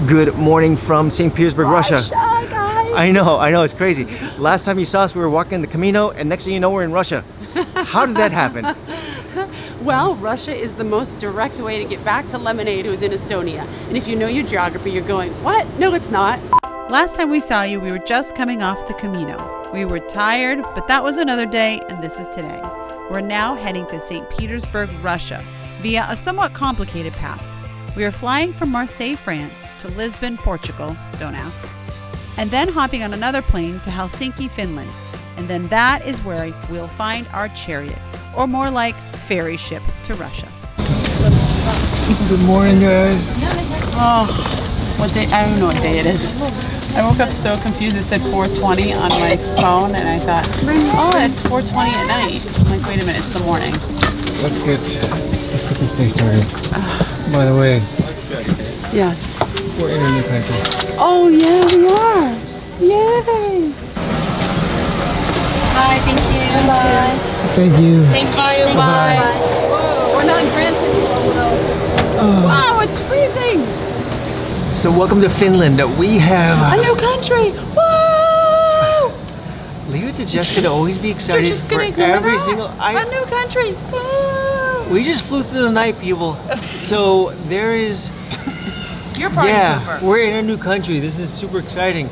Good morning from St. Petersburg, Russia. Guys. I know, it's crazy. Last time you saw us, we were walking the Camino, and next thing you know, we're in Russia. How did that happen? Well, Russia is the most direct way to get back to Lemonade, who's in Estonia. And if you know your geography, you're going, what? No, it's not. Last time we saw you, we were just coming off the Camino. We were tired, but that was another day, and this is today. We're now heading to St. Petersburg, Russia, via a somewhat complicated path. We are flying from Marseille, France, to Lisbon, Portugal, don't ask, and then hopping on another plane to Helsinki, Finland. And then that is where we'll find our chariot, or more like ferry ship to Russia. Good morning, guys. Oh, what day? I don't know what day it is. I woke up so confused. It said 4:20 on my phone, and I thought, oh, it's 4:20 at night. I'm like, wait a minute, it's the morning. Let's get this day started. By the way, Yes. we're in a new country. Oh, yeah, we are. Yay. Hi, thank you. Bye. Thank you. Thank you. Bye. Whoa, we're not in France anymore. Wow, it's freezing. So welcome to Finland. We have... A new country. Whoa! Leave it to Jessica to always be We're excited just for gonna go every now. single... A new country. Whoa! We just flew through the night, people. So there is... You're party Yeah, pooper. we're in a new country. This is super exciting.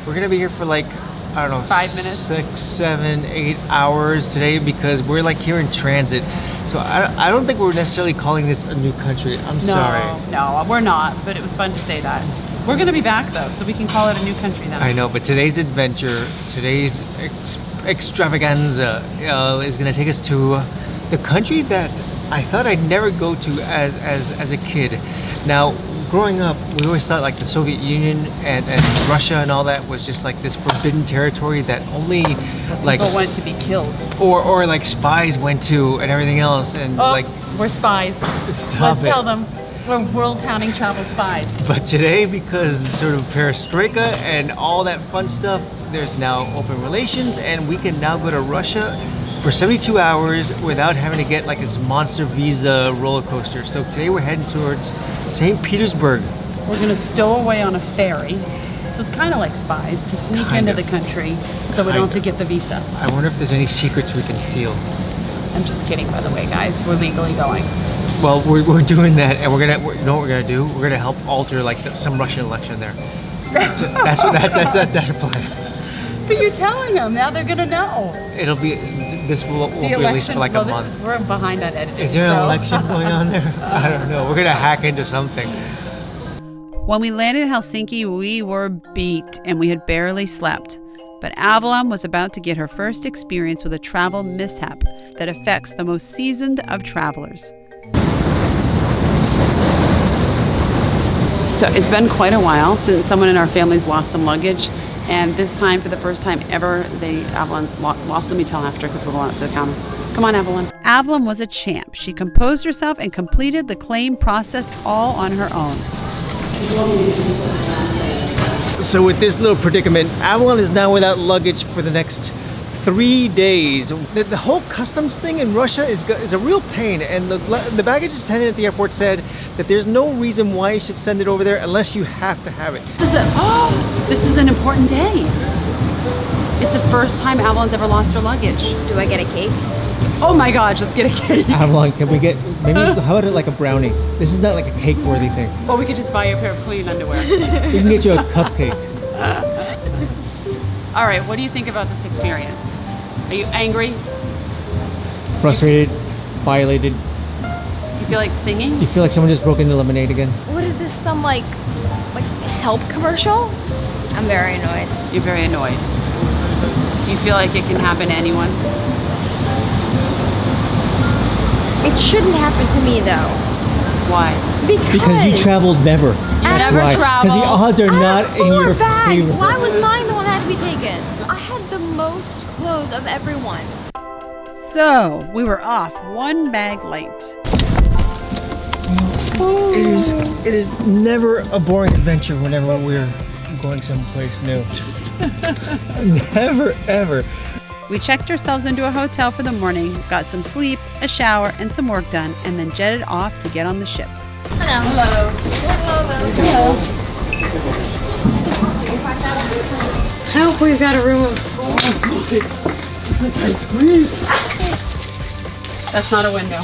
We're gonna be here for like, I don't know, 5 minutes? 6, 7, 8 hours today because we're like here in transit. So I don't think we're necessarily calling this a new country. I'm sorry. No, we're not, but it was fun to say that. We're going to be back, though, so we can call it a new country now. I know, but today's adventure, today's extravaganza is gonna take us to the country that I thought I'd never go to as a kid. Now, growing up, we always thought like the Soviet Union and Russia and all that was just like this forbidden territory that only like People went to be killed. or like spies went to and everything else and Oh, like we're spies. stop Let's it. tell them. We're WorldTowning travel spies. But today, because sort of perestroika and all that fun stuff, there's now open relations and we can now go to Russia for 72 hours without having to get like this monster visa roller coaster. So today we're heading towards St. Petersburg. We're going to stow away on a ferry. So it's kind of like spies to sneak Kind into of. the country so we don't have to get the visa. I wonder if there's any secrets we can steal. I'm just kidding, by the way, guys. We're legally going. Well, we're doing that, and you know what we're gonna do? We're gonna help alter like some Russian election there. So that's our plan. But you're telling them. Now they're going to know. It'll be won't be released for like a month. We're behind on editing. Is there an so- election going on there? I don't know. We're gonna hack into something. When we landed in Helsinki, we were beat and we had barely slept. But Avalon was about to get her first experience with a travel mishap that affects the most seasoned of travelers. So it's been quite a while since someone in our family's lost some luggage. And this time, for the first time ever, Avalon's lost. Let me tell after because we're going up to the counter. Come on, Avalon. Avalon was a champ. She composed herself and completed the claim process all on her own. So with this little predicament, Avalon is now without luggage for the next 3 days. The whole customs thing in Russia is a real pain, and the baggage attendant at the airport said that there's no reason why you should send it over there unless you have to have it. This is an important day. It's the first time Avalon's ever lost her luggage. Do I get a cake? Oh my gosh, let's get a cake. Avalon, can we get how about like a brownie? This is not like a cake-worthy thing. Or we could just buy you a pair of clean underwear. We can get you a cupcake. All right, what do you think about this experience? Are you angry? Frustrated, violated. Do you feel like singing? You feel like someone just broke into Lemonade again? What is this, some like help commercial? I'm very annoyed. You're very annoyed. Do you feel like it can happen to anyone? It shouldn't happen to me though. Why? Because you traveled never. never traveled. Because the odds are I not have in 4 your bags. favor. Why was mine the one that had to be taken? I had the most clothes of everyone. So we were off, one bag light. It is never a boring adventure whenever we're going someplace new. Never, ever. We checked ourselves into a hotel for the morning, got some sleep, a shower, and some work done, and then jetted off to get on the ship. Hello. Hello. Help, we've got a room of 4. This is a tight squeeze. That's not a window.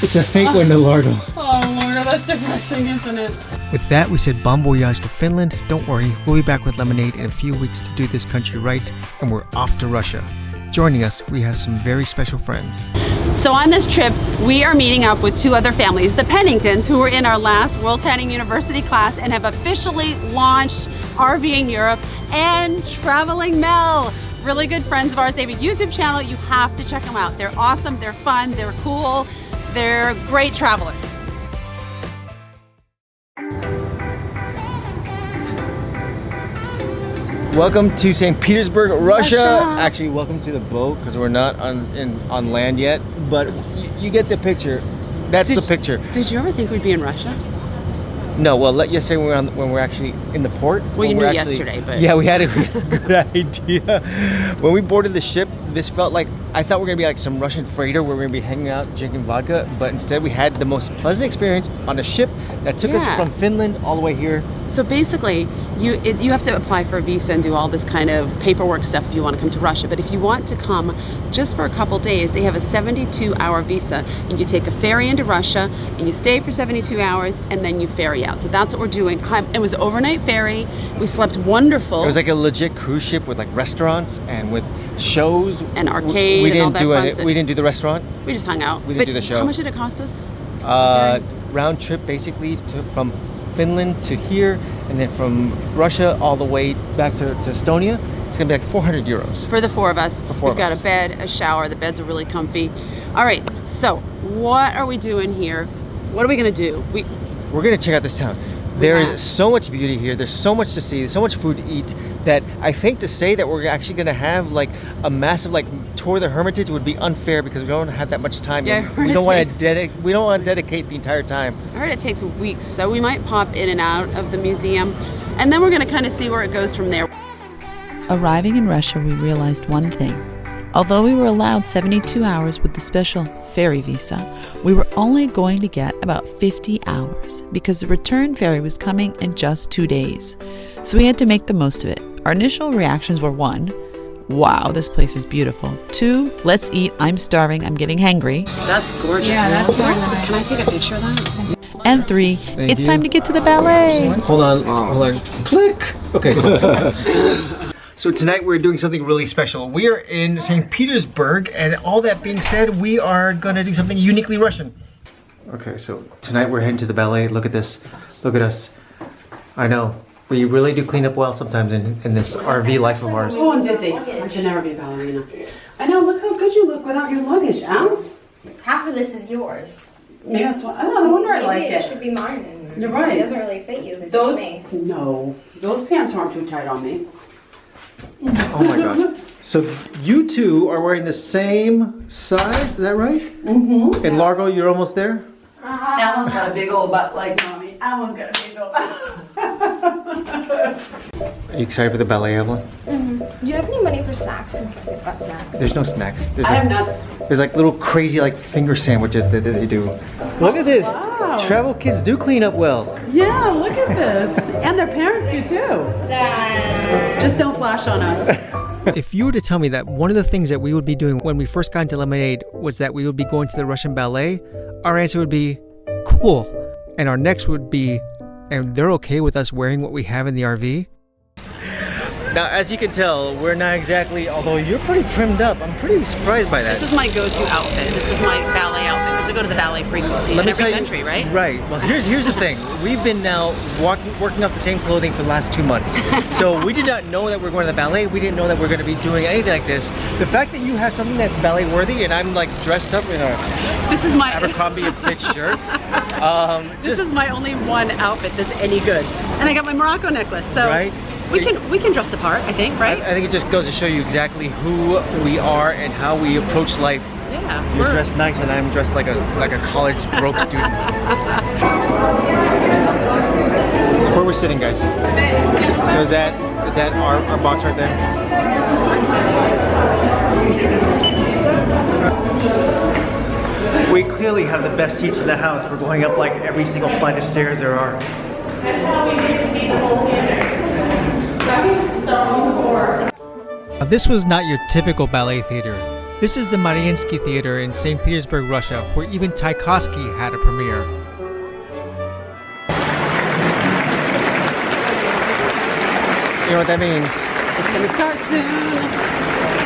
It's a fake window, Lardo. Oh, Lord, that's depressing, isn't it? With that, we said bon voyage to Finland. Don't worry, we'll be back with Lemonade in a few weeks to do this country right, and we're off to Russia. Joining us, we have some very special friends. So on this trip, we are meeting up with 2 other families, the Penningtons, who were in our last WorldTowning University class and have officially launched RVing Europe, and Traveling Mel. Really good friends of ours. They have a YouTube channel. You have to check them out. They're awesome, they're fun, they're cool, they're great travelers. Welcome to St. Petersburg, Russia. Actually, welcome to the boat because we're not on land yet, but you get the picture. That's the picture. Did you ever think we'd be in Russia? No, well, yesterday when we were actually in the port. Well, you knew yesterday, but... Yeah, we had a good idea. When we boarded the ship, this felt like, I thought we were going to be like some Russian freighter where we're going to be hanging out, drinking vodka, but instead we had the most pleasant experience on a ship that took us from Finland all the way here. So basically, you have to apply for a visa and do all this kind of paperwork stuff if you want to come to Russia. But if you want to come just for a couple days, they have a 72-hour visa, and you take a ferry into Russia, and you stay for 72 hours, and then you ferry out. So that's what we're doing. It was overnight ferry. We slept wonderful. It was like a legit cruise ship with like restaurants and with shows and arcade. We didn't and all that do fun it. stuff. We didn't do the restaurant. We just hung out. We didn't do the show. How much did it cost us? Round trip basically from Finland to here, and then from Russia all the way back to Estonia. It's gonna be like 400 euros. For the 4 of us. We've got a bed, a shower. The beds are really comfy. All right, so what are we doing here? What are we gonna do? We're gonna check out this town. There is so much beauty here. There's so much to see. There's so much food to eat that I think to say that we're actually gonna have like a massive like tour of the Hermitage would be unfair because we don't have that much time. Yeah, we don't want to dedicate the entire time. I heard it takes weeks, so we might pop in and out of the museum, and then we're gonna kind of see where it goes from there. Arriving in Russia, we realized one thing. Although we were allowed 72 hours with the special ferry visa, we were only going to get about 50 hours because the return ferry was coming in just 2 days. So we had to make the most of it. Our initial reactions were 1, wow, this place is beautiful. 2, let's eat, I'm starving, I'm getting hangry. That's gorgeous. Yeah, that's gorgeous. Can I take a picture of that? And 3, it's time to get to the ballet. Hold on. Click. Okay. So tonight we're doing something really special. We are in St. Petersburg, and all that being said, we are gonna do something uniquely Russian. Okay, so tonight we're heading to the ballet. Look at this. Look at us. I know. We really do clean up well sometimes in this RV life of ours. Oh, I'm dizzy. I should never be a ballerina. I know, look how good you look without your luggage, Alice. Half of this is yours. Maybe that's why. Oh, no wonder I like it. It should be mine. You're right. It doesn't really fit you. It's Those, me. no, those pants aren't too tight on me. Oh my god. So you two are wearing the same size, is that right? Mm-hmm. And Largo, you're almost there? Alan's got a big old butt like mommy. Alan's got a big old butt. Are you excited for the ballet, Evelyn? Mm-hmm. Do you have any money for snacks in case they've got snacks? There's no snacks. There's I have nuts. There's like little crazy like finger sandwiches that they do. Look at this. Wow. Travel kids do clean up well. Yeah, look at this. And their parents do too. Just don't flash on us. If you were to tell me that one of the things that we would be doing when we first got into Lemonade was that we would be going to the Russian Ballet, our answer would be, cool. And our next would be, and they're okay with us wearing what we have in the RV? Now, as you can tell, we're not exactly, although you're pretty trimmed up, I'm pretty surprised by that. This is my go-to outfit. This is my ballet outfit because I go to the ballet frequently in every country, right? Right. Well, here's the thing. We've been now working off the same clothing for the last 2 months. So we did not know that we're going to the ballet. We didn't know that we're going to be doing anything like this. The fact that you have something that's ballet worthy and I'm like dressed up in a this is my Abercrombie & Fitch shirt. This is my only one outfit that's any good. And I got my Morocco necklace. So right? we can dress the part, I think, right? I think it just goes to show you exactly who we are and how we approach life. Yeah. You're dressed nice and I'm dressed like a college broke student. So where we're sitting, guys. So is that our box right there? We clearly have the best seats in the house. We're going up like every single flight of stairs there are. That's how we get to see the whole theater. Right? It's our own tour. Now, this was not your typical ballet theater. This is the Mariinsky Theatre in St. Petersburg, Russia, where even Tchaikovsky had a premiere. You know what that means? It's gonna start soon.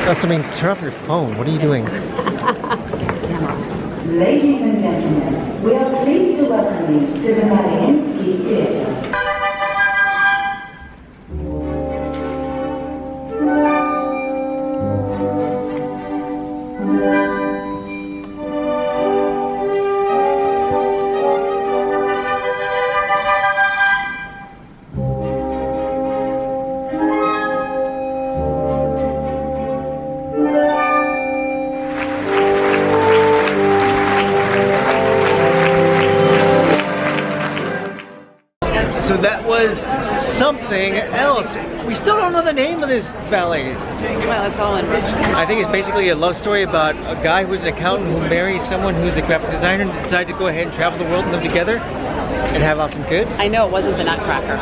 That also means turn off your phone. What are you doing? Ladies and gentlemen, we are pleased to welcome you to the Mariinsky Theatre. So that was something else. We still don't know the name of this ballet. Well, it's all in Russian. I think it's basically a love story about a guy who's an accountant who marries someone who's a graphic designer and decide to go ahead and travel the world and live together and have awesome kids. I know it wasn't the Nutcracker.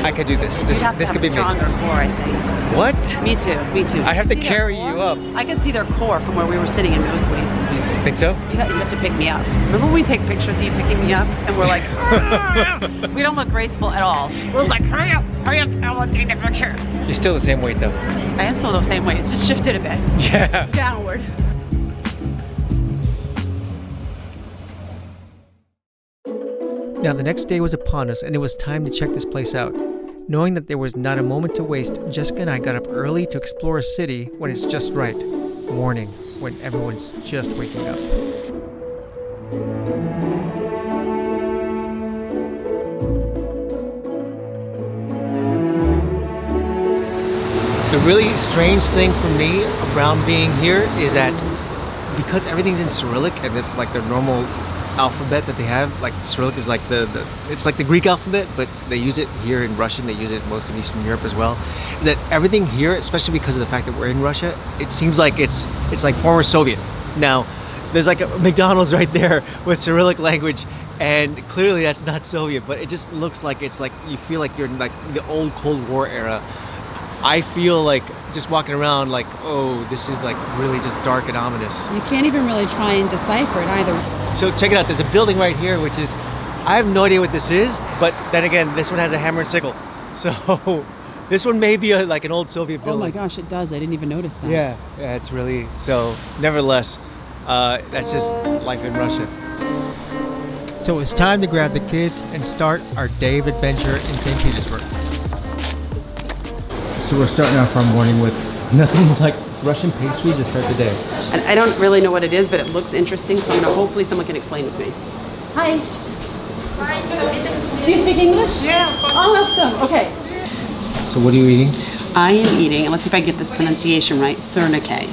I could do this. This could be me. Stronger core, I think. What? Me too. Me too. I have to See their carry core? you up. I can see their core from where we were sitting in nosebleed. Think so? You have to pick me up. Remember when we take pictures of you picking me up and we're like, we don't look graceful at all. We're like, hurry up, I want to take the picture. You're still the same weight though. I am still the same way. It's just shifted a bit. Yeah. Downward. Now the next day was upon us and it was time to check this place out. Knowing that there was not a moment to waste, Jessica and I got up early to explore a city when it's just right. Morning, when everyone's just waking up. The really strange thing for me around being here is that because everything's in Cyrillic and it's like their normal alphabet that they have, like Cyrillic is like it's like the Greek alphabet, but they use it here in Russian, they use it most of Eastern Europe as well, is that everything here, especially because of the fact that we're in Russia, it seems like it's like former Soviet. Now, there's like a McDonald's right there with Cyrillic language, and clearly that's not Soviet, but it just looks like it's like, you feel like you're in like the old Cold War era. I feel like just walking around like, oh, this is like really just dark and ominous. You can't even really try and decipher it either. So check it out, there's a building right here, which is, I have no idea what this is, but then again, this one has a hammer and sickle. So this one may be like an old Soviet building. Oh my gosh, it does. I didn't even notice that. Yeah, it's really, so nevertheless, that's just life in Russia. So it's time to grab the kids and start our day of adventure in St. Petersburg. So we're starting off our morning with nothing like Russian pastry to start the day. And I don't really know what it is, but it looks interesting, so I'm gonna, hopefully someone can explain it to me. Hi. Do you speak English? Yeah. Awesome. Okay. So what are you eating? I am eating, and let's see if I get this pronunciation right, sernike.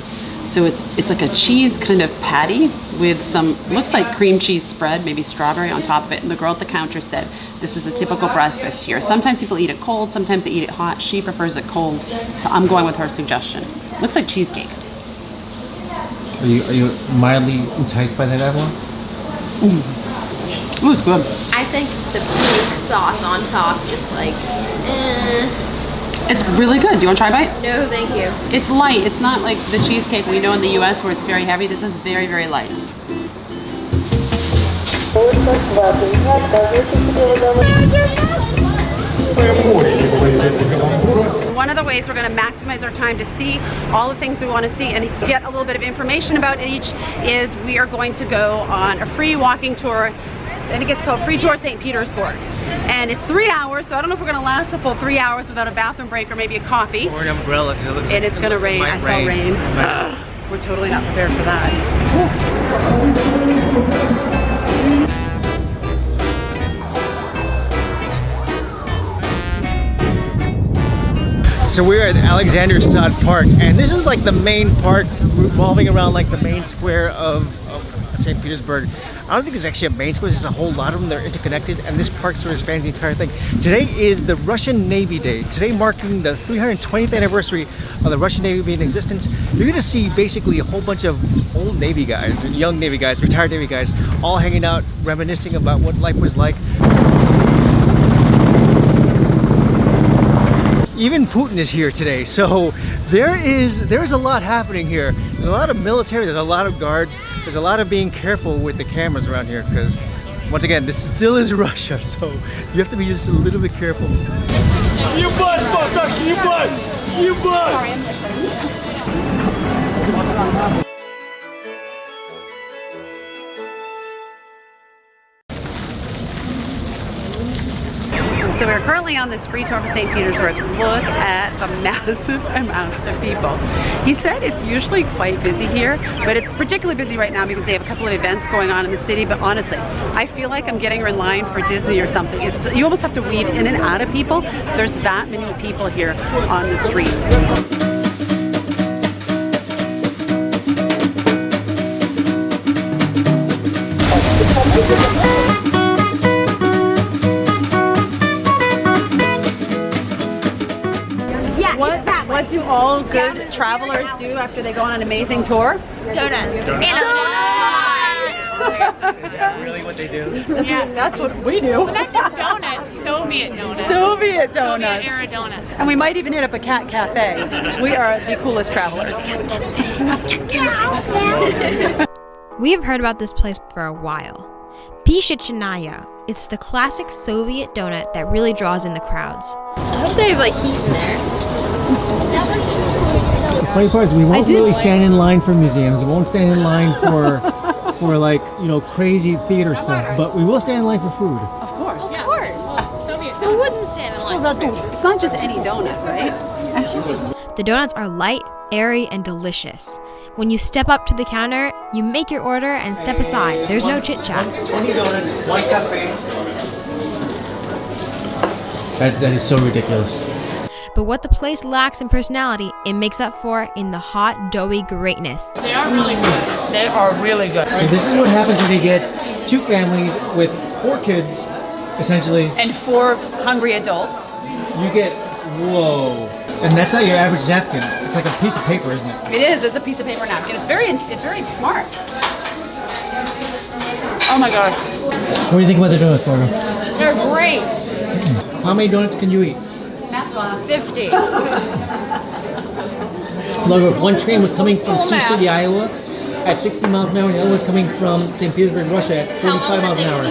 So it's like a cheese kind of patty with some, looks like cream cheese spread, maybe strawberry on top of it. And the girl at the counter said, this is a typical breakfast here. Sometimes people eat it cold, sometimes they eat it hot. She prefers it cold, so I'm going with her suggestion. Looks like cheesecake. Are you mildly enticed by that, Avalon? Ooh, it's good. I think the pink sauce on top, just like, It's really good. Do you want to try a bite? no, thank you. It's light. It's not like the cheesecake we know in the US where it's very heavy. This is very, very light. One of the ways we're going to maximize our time to see all the things we want to see and get a little bit of information about each is we are going to go on a free walking tour. I think it's called Free Tour St. Petersburg. And it's 3 hours, so I don't know if we're going to last a full 3 hours without a bathroom break or maybe a coffee. Or an umbrella. And it's going to rain. I saw rain. We're totally not prepared for that. So we're at Alexanderstadt Park, and this is like the main park revolving around like the main square of St. Petersburg. I don't think there's actually a main square, there's a whole lot of them. They're interconnected, and this park sort of spans the entire thing. Today is the Russian Navy Day. Today marking the 320th anniversary of the Russian Navy being in existence. You're gonna see basically a whole bunch of old Navy guys, young Navy guys, retired Navy guys, all hanging out, reminiscing about what life was like. Even Putin is here today, so there's a lot happening here. There's a lot of military, there's a lot of guards, there's a lot of being careful with the cameras around here because, once again, this still is Russia, so you have to be just a little bit careful. So we're currently on this free tour for St. Petersburg. Look at the massive amounts of people. He said it's usually quite busy here, but it's particularly busy right now because they have a couple of events going on in the city. But honestly, I feel like I'm getting in line for Disney or something. You almost have to weave in and out of people. There's that many people here on the streets. What do all good travelers do after they go on an amazing tour? Donuts. Is that really what they do? Yeah, that's what we do. But not just donuts, Soviet donuts. Soviet donuts. Soviet era donuts. And we might even hit up a cat cafe. We are the coolest travelers. We have heard about this place for a while. Pyshechnaya. It's the classic Soviet donut that really draws in the crowds. I hope they have like heat in there. The funny part is we won't really stand in line for museums. We won't stand in line for like, you know, crazy theater stuff. But we will stand in line for food. Of course. Of course. Soviet Who wouldn't stand in line for food? It's not just any donut, right? The donuts are light, airy, and delicious. When you step up to the counter, you make your order and step aside. There's no chit-chat. 20 donuts, 1 cafe. That is so ridiculous. But what the place lacks in personality, it makes up for in the hot, doughy greatness. They are really good. They are really good. So this is what happens when you get 2 families with 4 kids, essentially. And 4 hungry adults. You get, whoa. And that's not your average napkin. It's like a piece of paper, isn't it? It is. It's a piece of paper napkin. It's very smart. Oh my gosh. What do you think about the donuts, Laura? They're great. How many donuts can you eat? Math's gone. 50. Laura, one train was coming from Sioux City, Iowa at 60 miles an hour, and the other was coming from St. Petersburg, Russia at 45 miles an hour.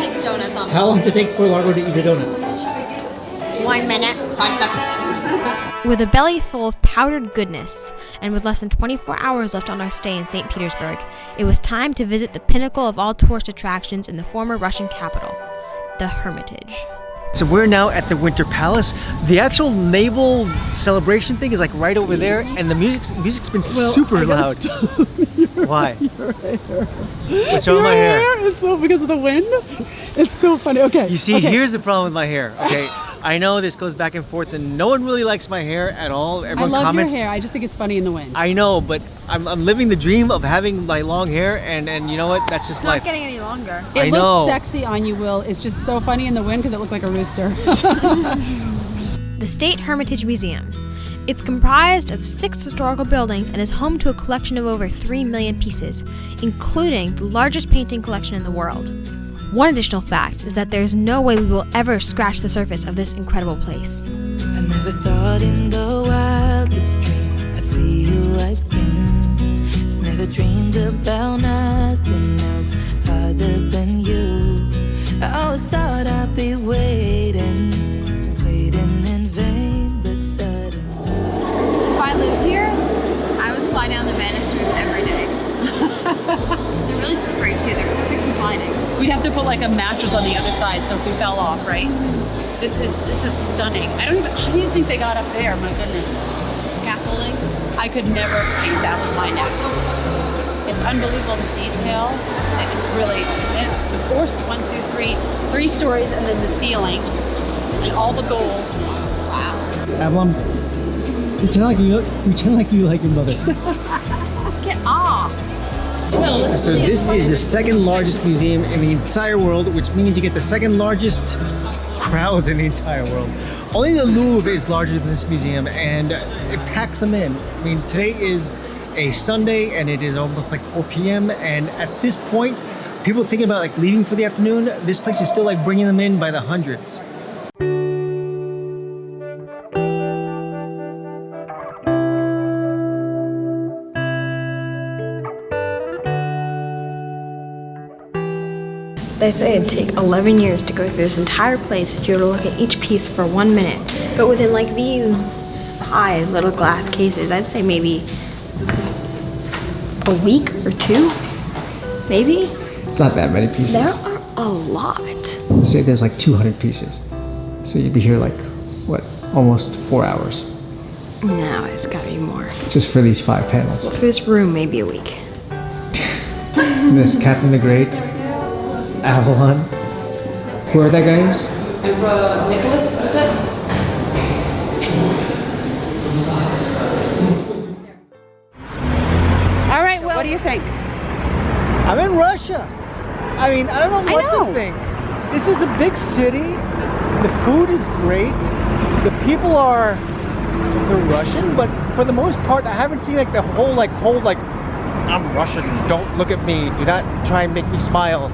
How long does it take for Largo to eat a donut? 1 minute. 5 seconds. With a belly full of powdered goodness, and with less than 24 hours left on our stay in St. Petersburg, it was time to visit the pinnacle of all tourist attractions in the former Russian capital, the Hermitage. So we're now at the Winter Palace. The actual naval celebration thing is like right over there, and the music's been super loud. Why? What's wrong with my hair? It's so because of the wind. It's so funny. Okay. You see, here's the problem with my hair. Okay, I know this goes back and forth, and no one really likes my hair at all. Everyone comments. your hair. I just think it's funny in the wind. I know, but I'm living the dream of having my long hair, and you know what? That's just life. Not getting any longer. It I know. looks sexy on you, Will. It's just so funny in the wind because it looks like a rooster. The State Hermitage Museum. It's comprised of 6 historical buildings and is home to a collection of over 3 million pieces, including the largest painting collection in the world. One additional fact is that there's no way we will ever scratch the surface of this incredible place. I never thought in the wildest dream I'd see you again. Never dreamed about nothing else other than you. I always thought I'd be waiting in vain, but suddenly. If I lived here, I would slide down the banisters every day. They're really slippery too. They're perfect for sliding. We'd have to put like a mattress on the other side so if we fell off, right? This is stunning. How do you think they got up there? My goodness. Scaffolding. I could never paint that with my neck. It's unbelievable the detail. And it's the first 1, 2, 3, 3 stories, and then the ceiling, and all the gold. Wow. Avalon, pretend like you like your mother. Get off. So this is the second largest museum in the entire world, which means you get the second largest crowds in the entire world. Only the Louvre is larger than this museum, and it packs them in. I mean, today is a Sunday and it is almost like 4 p.m. and at this point, people thinking about like leaving for the afternoon, this place is still like bringing them in by the hundreds. They say it'd take 11 years to go through this entire place if you were to look at each piece for 1 minute. But within like these 5 little glass cases, I'd say maybe a week or 2, maybe? It's not that many pieces. There are a lot. Let's say there's like 200 pieces. So you'd be here like, what, almost 4 hours. No, it's gotta be more. Just for these 5 panels. Well, for this room, maybe a week. This Catherine the Great, Avalon. Whoever that guy is? Emperor Nicholas, is it? All right, well, what do you think? I'm in Russia. I mean, I don't know what to think. This is a big city. The food is great. The people are, they're Russian, but for the most part, I haven't seen like the whole I'm Russian, don't look at me, do not try and make me smile.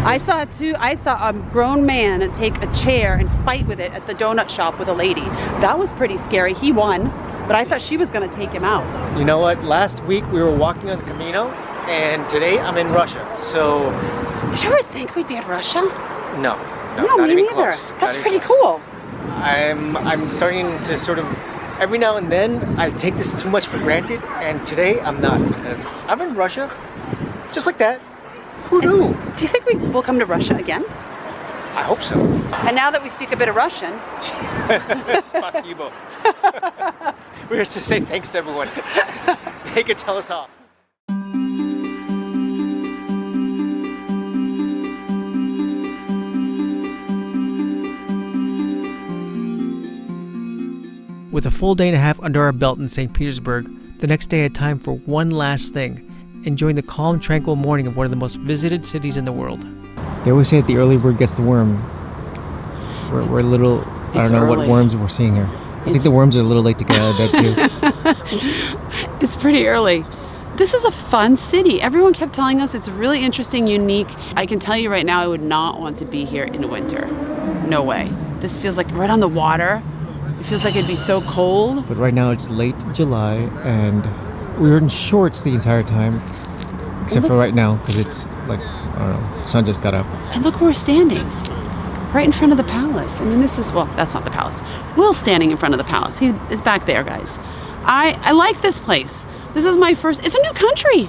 I saw a grown man take a chair and fight with it at the donut shop with a lady. That was pretty scary. He won, but I thought she was gonna take him out. You know what? Last week we were walking on the Camino, and today I'm in Russia. So, did you ever think we'd be in Russia? No, No, not me even neither. close. That's pretty cool. I'm starting to sort of, every now and then I take this too much for granted, and today I'm not, because I'm in Russia, just like that. Who knew? Do you think we will come to Russia again? I hope so. And now that we speak a bit of Russian. Spasibo. We're just to say thanks to everyone. They could tell us off. With a full day and a half under our belt in St. Petersburg, the next day I had time for one last thing, enjoying the calm, tranquil morning of one of the most visited cities in the world. They always say that the early bird gets the worm. We're a little, I don't know what worms we're seeing here. I think the worms are a little late to get out of bed too. It's pretty early. This is a fun city. Everyone kept telling us it's really interesting, unique. I can tell you right now, I would not want to be here in winter. No way. This feels like right on the water. It feels like it'd be so cold. But right now it's late July and we were in shorts the entire time. Except for right now, because it's like, I don't know, the sun just got up. And look where we're standing. Right in front of the palace. I mean, this is, well, that's not the palace. Will's standing in front of the palace. He's back there, guys. I like this place. This is my first, it's a new country.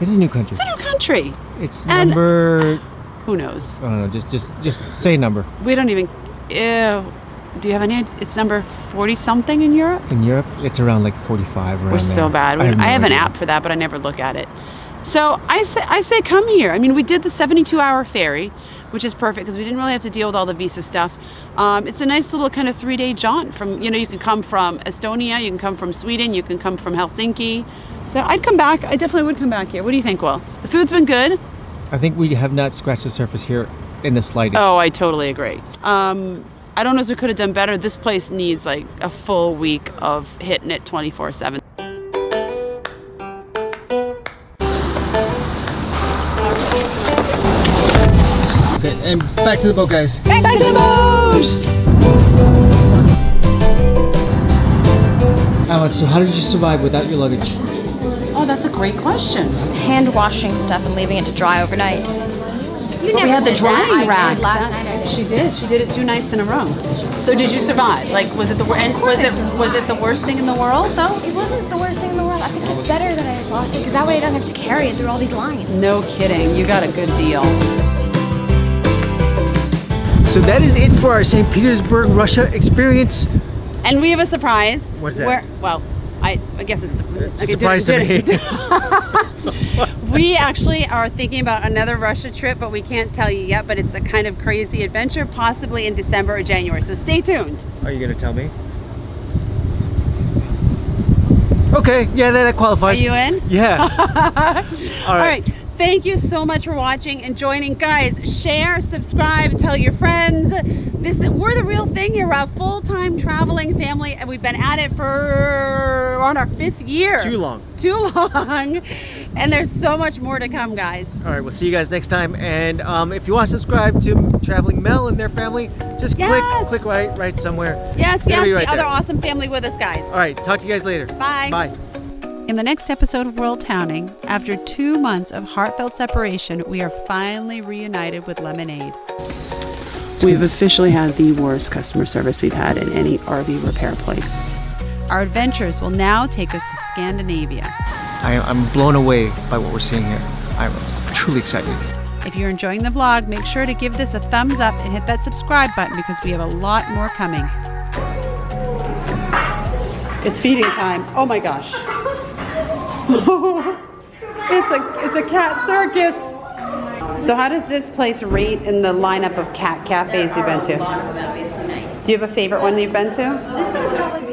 It is a new country. It's a new country. It's number... Who knows? I don't know, just say a number. We don't even, do you have any idea? It's number 40 something in Europe? In Europe, it's around like 45. We're so bad. I have an app for that, but I never look at it. So I say come here. I mean, we did the 72-hour ferry, which is perfect because we didn't really have to deal with all the visa stuff. It's a nice little kind of 3-day jaunt from, you know, you can come from Estonia, you can come from Sweden, you can come from Helsinki. So I'd come back. I definitely would come back here. What do you think, Will? The food's been good. I think we have not scratched the surface here in the slightest. Oh, I totally agree. I don't know if we could have done better. This place needs like a full week of hitting it 24/7. Okay, and back to the boat, guys. Back to the boat! Alex, so how did you survive without your luggage? Oh, that's a great question. Hand washing stuff and leaving it to dry overnight. We had the drying rack. Last night. She did. She did it 2 nights in a row. So did you survive? Like, was it the was it the worst thing in the world though? It wasn't the worst thing in the world. I think it's better that I lost it because that way I don't have to carry it through all these lines. No kidding. You got a good deal. So that is it for our St. Petersburg, Russia experience. And we have a surprise. What's that? I guess it's a surprise to me. We actually are thinking about another Russia trip, but we can't tell you yet, but it's a kind of crazy adventure, possibly in December or January, so stay tuned. Are you going to tell me? Okay, yeah, that qualifies. Are you in? Yeah. All right. Thank you so much for watching and joining. Guys, share, subscribe, tell your friends. We're the real thing here. We're a full-time traveling family, and we've been at it we're on our 5th year. Too long. And there's so much more to come, guys. All right, we'll see you guys next time. And if you want to subscribe to Traveling Mel and their family, just click right somewhere. Yes, Right the there. other awesome family with us, guys. All right, talk to you guys later. Bye. Bye. In the next episode of WorldTowning, after 2 months of heartfelt separation, we are finally reunited with Lemonade. We've officially had the worst customer service we've had in any RV repair place. Our adventures will now take us to Scandinavia. I'm blown away by what we're seeing here. I'm truly excited. If you're enjoying the vlog, make sure to give this a thumbs up and hit that subscribe button because we have a lot more coming. It's feeding time. Oh my gosh. It's a cat circus. So how does this place rate in the lineup of cat cafes you've been to? A lot of them. It's nice. Do you have a favorite one that you've been to? This would probably be